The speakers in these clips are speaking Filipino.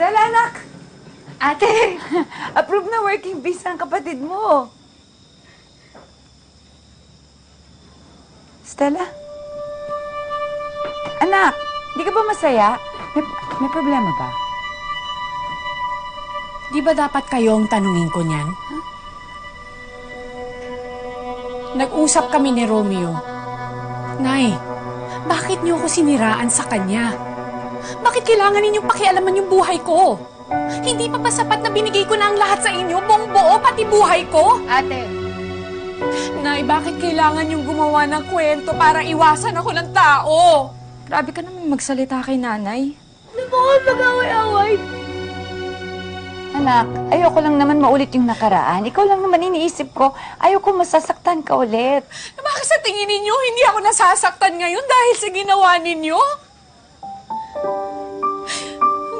Stella, anak! Ate, approve na working visa ang kapatid mo. Stella? Anak, di ka ba masaya? May problema ba? Di ba dapat kayo ang tanungin ko niyan? Huh? Nag-usap kami ni Romeo. Nay, bakit niyo ako siniraan sa kanya? Bakit kailangan ninyong pakialaman yung buhay ko? Hindi pa ba sapat na binigay ko na ang lahat sa inyo? Buong buo, pati buhay ko? Ate! Nay, bakit kailangan yung gumawa ng kwento para iwasan ako ng tao? Grabe ka naman magsalita kay nanay. Hindi po ako mag-away-away. Anak, ayoko lang naman maulit yung nakaraan. Ikaw lang naman iniisip ko, ayoko masasaktan ka ulit. Bakit sa tingin ninyo hindi ako nasasaktan ngayon dahil sa ginawa ninyo?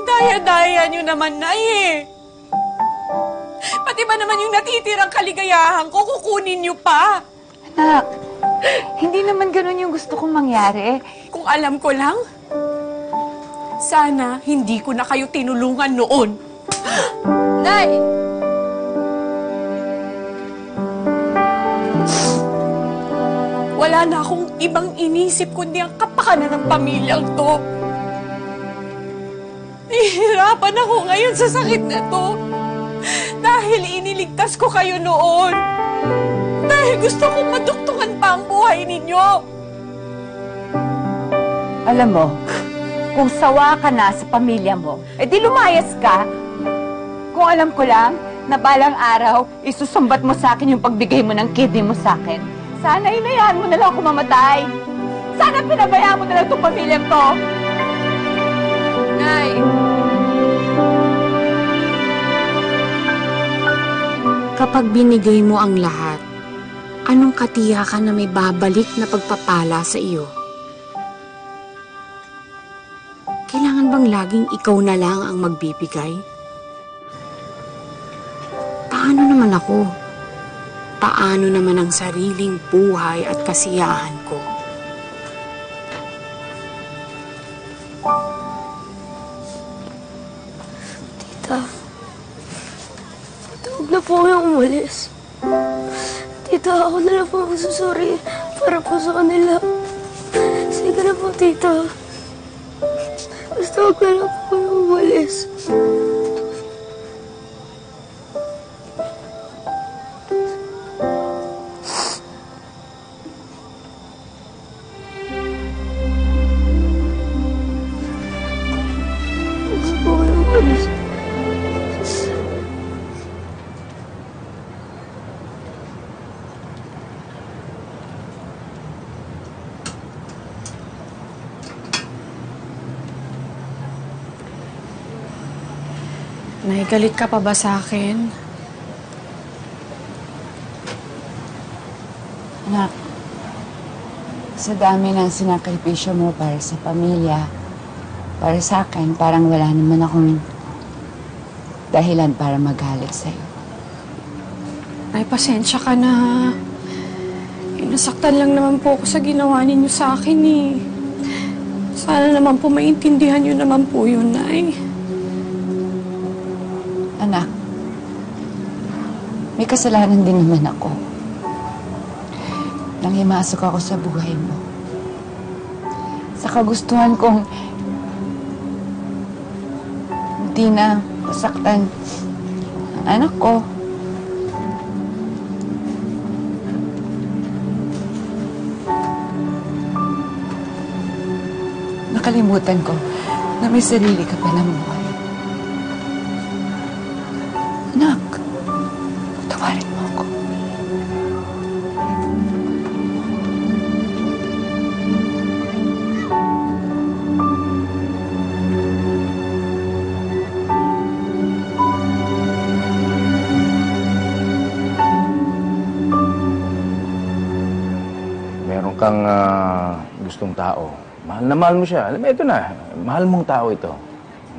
Daya-daya nyo naman, Nay, eh. Pati ba naman yung natitirang kaligayahan ko, kukunin nyo pa? Anak, hindi naman ganun yung gusto kong mangyari. Kung alam ko lang, sana hindi ko na kayo tinulungan noon. Nay! Wala na akong ibang inisip kundi ang kapakanan ng pamilyang to. Nahihirapan ako ngayon sa sakit na to. Dahil iniligtas ko kayo noon. Dahil gusto kong maduktungan pa ang buhay ninyo. Alam mo, kung sawa ka na sa pamilya mo, edi lumayas ka. Kung alam ko lang, na balang araw, isusumbat mo sa akin yung pagbigay mo ng kidney mo sa akin. Sana inayaan mo na lang ako mamatay. Sana pinabayaan mo na lang itong pamilyang to. Nay! Kapag binigay mo ang lahat, anong katiyakan na may babalik na pagpapala sa iyo? Kailangan bang laging ikaw na lang ang magbibigay? Paano naman ako? Paano naman ang sariling buhay at kasiyahan ko? Tita, huwag na po kayong umalis. Tita, ako na lang po magsusuri para po sa kanila. Sige na po, tita. Basta huwag na lang po kayong umalis. Nay, galit ka pa ba sa akin? Anak, sa dami ng sinakripisyo mo para sa pamilya, para sa akin, parang wala naman akong dahilan para magalit sa'yo. Ay, pasensya ka na. Nasaktan lang naman po ako sa ginawa ninyo sa akin, eh. Sana naman po maintindihan nyo naman po yun, Nay. Anak, may kasalanan din naman ako. Nanghimasok ako sa buhay mo. Sa kagustuhan kong hindi na masaktan ang anak ko. Nakalimutan ko na may sarili ka pa ng buhay. Anak, tawarin mo ako. Meron kang gustong tao. Mahal na mahal mo siya. Alam mo, ito na. Mahal mong tao ito.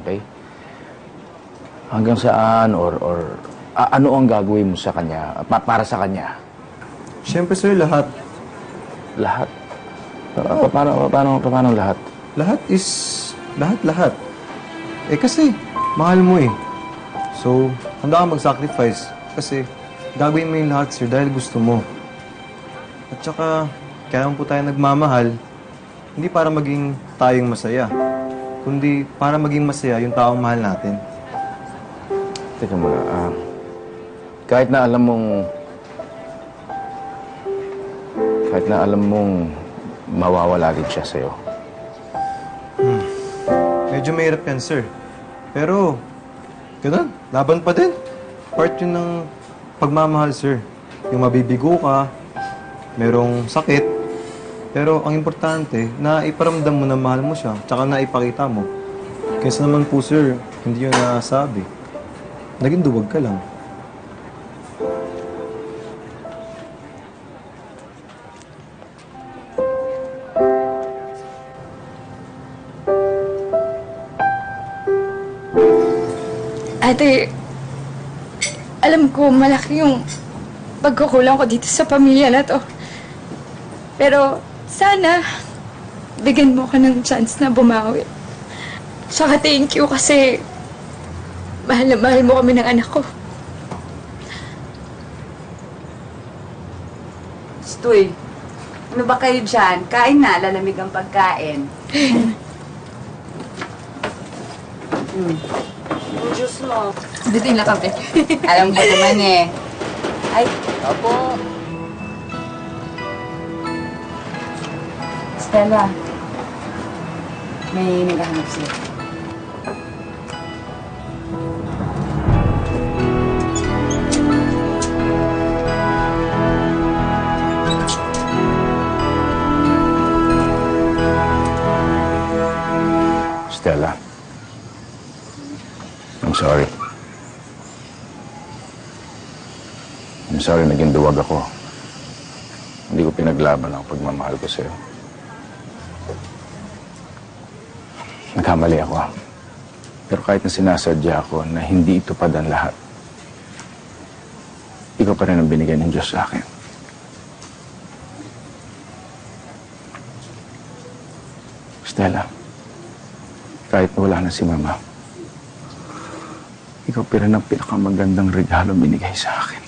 Okay? Hanggang saan or ano ang gagawin mo sa kanya, para sa kanya? Siyempre, sir, lahat. Lahat? Paano lahat? Lahat is lahat. Eh kasi, mahal mo eh. So, handa kang mag-sacrifice. Kasi, gagawin mo yung lahat, sir, dahil gusto mo. At saka, kaya po tayo nagmamahal, hindi para maging tayong masaya, kundi para maging masaya yung taong mahal natin. Teka muna, kahit na alam mong mawawala din siya sa'yo. Medyo mahirap yan, sir. Pero, ganun, laban pa din. Part yun ng pagmamahal, sir. Yung mabibigo ka, merong sakit, pero ang importante, na iparamdam mo na mahal mo siya, tsaka na ipakita mo. Kaysa naman po, sir, hindi yun nasabi. Naging duwag ka lang. Ate, alam ko malaki yung pagkukulang ko dito sa pamilya na to. Pero sana bigyan mo ko ng chance na bumawi. Tsaka thank you kasi mahal na mahal mo kami ng anak ko. Stoy, ano ba kayo dyan? Kain na, lalamig ang pagkain. Yung juice mo. Dito yung lakabe. Alam ko naman eh. Ay, Apo! Stella. May naghahanap siya. Stella. I'm sorry. I'm sorry naging duwag ako. Hindi ko pinaglaban ang pagmamahal ko sa'yo. Nagkamali ako. Pero kahit na sinasadya ako na hindi itupad ang lahat, ikaw pa rin ang binigay ng Diyos sa akin. Stella, kahit na wala na si Mama, ikaw pa rin ang pinakamagandang regalo binigay sa akin.